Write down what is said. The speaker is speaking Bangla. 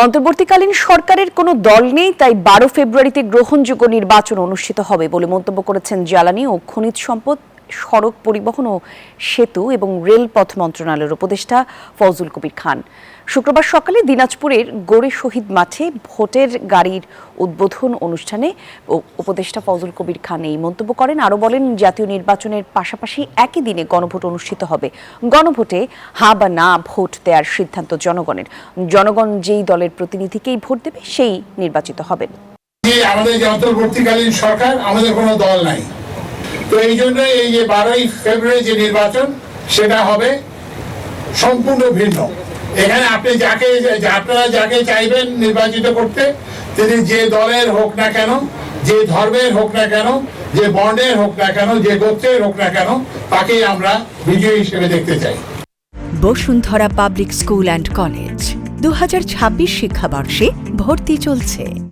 অন্তর্বর্তীকালীন সরকারের কোনো দল নেই, তাই 12 ফেব্রুয়ারিতে গ্রহণযোগ্য নির্বাচন অনুষ্ঠিত হবে বলে মন্তব্য করেছেন জ্বালানি ও খনিজ সম্পদ, সড়ক পরিবহন ও সেতু এবং রেলপথ মন্ত্রণালয়ের উপদেষ্টা ফজলুল কবির খান। শুক্রবার সকালে দিনাজপুরের গোরে শহীদ মাঠে ভোটের গাড়ির উদ্বোধন অনুষ্ঠানে উপদেষ্টা ফজলুল কবির খান এই মন্তব্য করেন। আরও বলেন, জাতীয় নির্বাচনের পাশাপাশি একই দিনে গণভোট অনুষ্ঠিত হবে। গণভোটে হ্যাঁ বা না ভোট দেওয়ার সিদ্ধান্ত জনগণের। জনগণ যেই দলের প্রতিনিধিকেই ভোট দেবে সেই নির্বাচিত হবেন। আমাদের যে অন্তর্বর্তীকালীন সরকার, আমাদের কোনো দল নাই, তো এই জন্য এই যে 12ই ফেব্রুয়ারি যে নির্বাচন সেটা হবে সম্পূর্ণ ভিন্ন। এখানে আপনারা যাকে চাইবেন নির্বাচিত করতে, তিনি যে দলের হোক না কেন, যে ধর্মের হোক না কেন, যে বর্ণের হোক না কেন, যে গোত্রের হোক না কেন, তাকেই আমরা বিজয়ী হিসেবে দেখতে চাই। Bashundhara public school and college 2026 শিক্ষাবর্ষে ভর্তি চলছে।